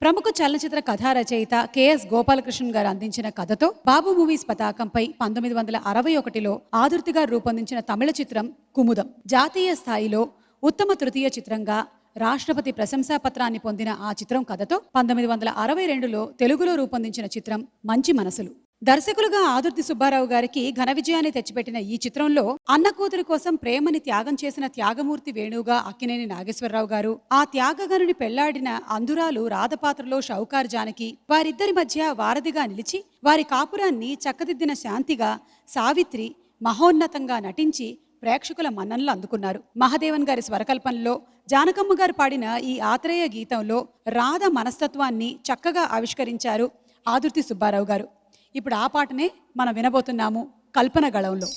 ప్రముఖ చలనచిత్ర కథా రచయిత కెఎస్ గోపాలకృష్ణన్ గారు అందించిన కథతో బాబు మూవీస్ పతాకంపై 1961లో ఆదుర్తి గారు రూపొందించిన తమిళ చిత్రం కుముదం జాతీయ స్థాయిలో ఉత్తమ తృతీయ చిత్రంగా రాష్ట్రపతి ప్రశంసా పత్రాన్ని పొందిన ఆ చిత్రం కథతో 1962లో తెలుగులో రూపొందించిన చిత్రం మంచి మనసులు. దర్శకులుగా ఆదుర్తి సుబ్బారావు గారికి ఘన విజయాన్ని తెచ్చిపెట్టిన ఈ చిత్రంలో అన్న కూతురి కోసం ప్రేమని త్యాగం చేసిన త్యాగమూర్తి వేణువుగా అక్కినేని నాగేశ్వరరావు గారు, ఆ త్యాగగనుని పెళ్లాడిన అందురాలు రాధపాత్రలో షౌకార్ జానకి, వారిద్దరి మధ్య వారధిగా నిలిచి వారి కాపురాన్ని చక్కదిద్దిన శాంతిగా సావిత్రి మహోన్నతంగా నటించి ప్రేక్షకుల మన్ననలు అందుకున్నారు. మహదేవన్ గారి స్వరకల్పనలో జానకమ్మ గారు పాడిన ఈ ఆత్రేయ గీతంలో రాధ మనస్తత్వాన్ని చక్కగా ఆవిష్కరించారు ఆదుర్తి సుబ్బారావు గారు. ఇప్పుడు ఆ పాటనే మనం వినబోతున్నాము కల్పన గళంలో.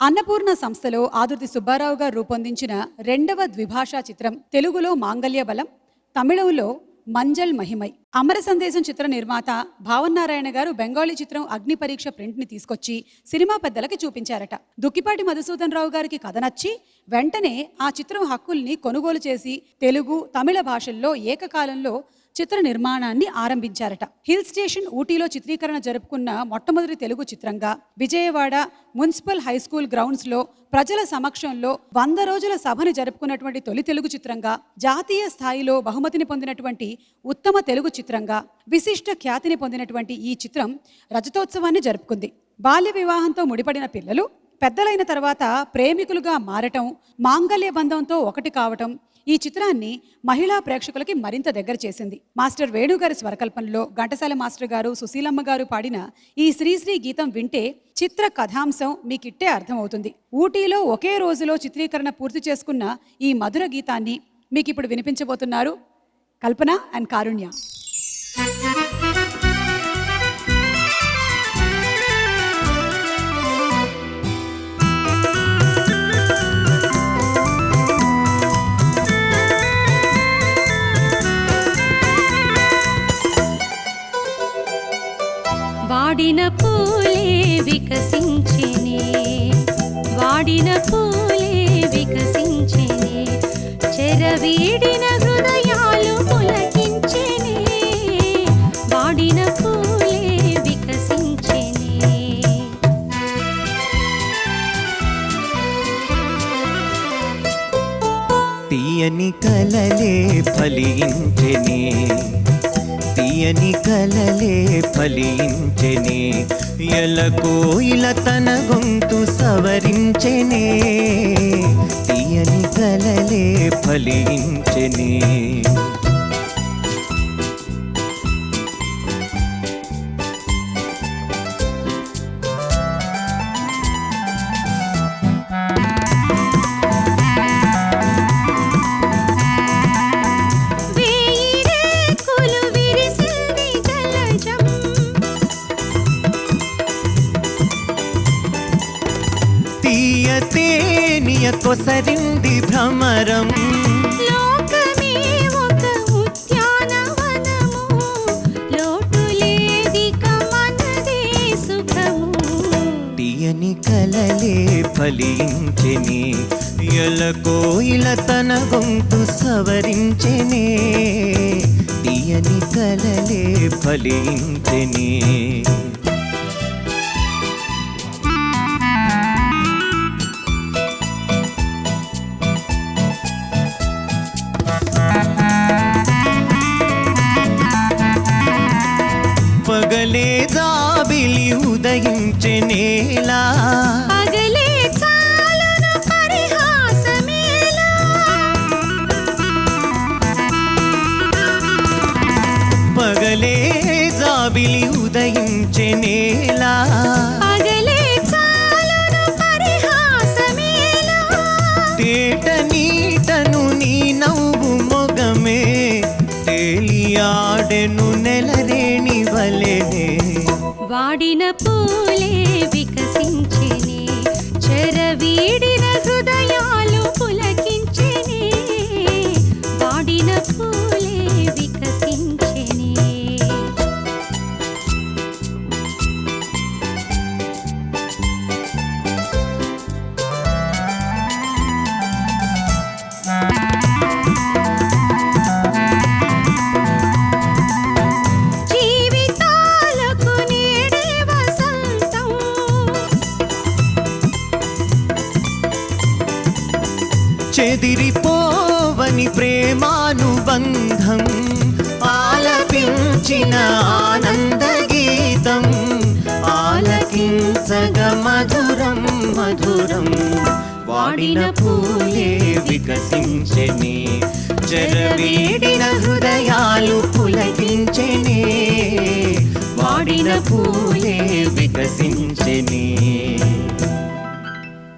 అన్నపూర్ణ సంస్థలో ఆదుర్తి సుబ్బారావు గారు రూపొందించిన రెండవ ద్విభాషా చిత్రం తెలుగులో మాంగళ్య బలం, తమిళంలో మంజల్ మహిమై. అమర సందేశం చిత్ర నిర్మాత భావన్నారాయణ గారు బెంగాలీ చిత్రం అగ్ని పరీక్ష ప్రింట్ ని తీసుకొచ్చి సినిమా పెద్దలకి చూపించారట. దుక్కిపాటి మధుసూదన్ రావు గారికి కథ నచ్చి వెంటనే ఆ చిత్రం హక్కుల్ని కొనుగోలు చేసి తెలుగు, తమిళ భాషల్లో ఏకకాలంలో చిత్ర నిర్మాణాన్ని ఆరంభించారట. హిల్ స్టేషన్ ఊటీలో చిత్రీకరణ జరుపుకున్న మొట్టమొదటి తెలుగు చిత్రంగా Vijayawada municipal high school grounds లో ప్రజల సమక్షంలో 100 రోజుల సభని జరుపుకున్నటువంటి తొలి తెలుగు చిత్రంగా, జాతీయ స్థాయిలో బహుమతిని పొందినటువంటి ఉత్తమ తెలుగు చిత్రంగా, విశిష్ట ఖ్యాతిని పొందినటువంటి ఈ చిత్రం రజతోత్సవాన్ని జరుపుకుంది. బాల్య వివాహంతో ముడిపడిన పిల్లలు పెద్దలైన తర్వాత ప్రేమికులుగా మారటం, మాంగళ్య బంధంతో ఒకటి కావటం ఈ చిత్రాన్ని మహిళా ప్రేక్షకులకి మరింత దగ్గర చేసింది. మాస్టర్ వేణుగారి స్వరకల్పనలో ఘంటసాల మాస్టర్ గారు, సుశీలమ్మ గారు పాడిన ఈ శ్రీశ్రీ గీతం వింటే చిత్ర కథాంశం మీకిట్టే అర్థమవుతుంది. ఊటీలో ఒకే రోజులో చిత్రీకరణ పూర్తి చేసుకున్న ఈ మధుర గీతాన్ని మీకు ఇప్పుడు వినిపించబోతున్నారు కల్పన అండ్ కారుణ్య. వాడిన పూలే వికసించినే, వాడిన పూలే వికసించినే, చెరవీడిన హృదయాలు పులకించినే, వాడిన పూలే వికసించినే. తీయని కలలే ఫలించెనే, తీయని కలలే ఫలించెనే, ఎలకోయిల తన గొంతు సవరించెనే, తీయని కలలే ఫలించెనే. తేనియ కొసరింది భ్రమరం, లోకమే ఒక ఉద్యానవనము, లోటులేదిక మనదే సుఖము. తీయని కలలే ఫలించెనే, ఎలకోయిల తన గొంతు సవరించెనే, తీయని కలలే ఫలించెనే. పగలే జాబిలి ఉదయించెనేలా, పగలే చాలును పరిహాసమేలా, పగలే జాబిలి ఉదయించెనేలా, పగలే చాలును పరిహాసమేలా. తేట నీటను నీ నవ్వు మొగమే, తేలియాడెను నెలరేణి వలెనే. వాడిన పూలే వికసించెనే, చెరవీడిన హృదయాలు పులకించెనే, వాడిన పూలే వికసించెనే. చెదిరిపోవని ప్రేమానుబంధం, ఆలపించిన ఆనంద గీతం, ఆలకించగ మధురం మధురం. వాడిన పూలే వికసించెనే, చెరవీడిన హృదయాలు పులకించెనే, వాడిన పూలే వికసించెనే.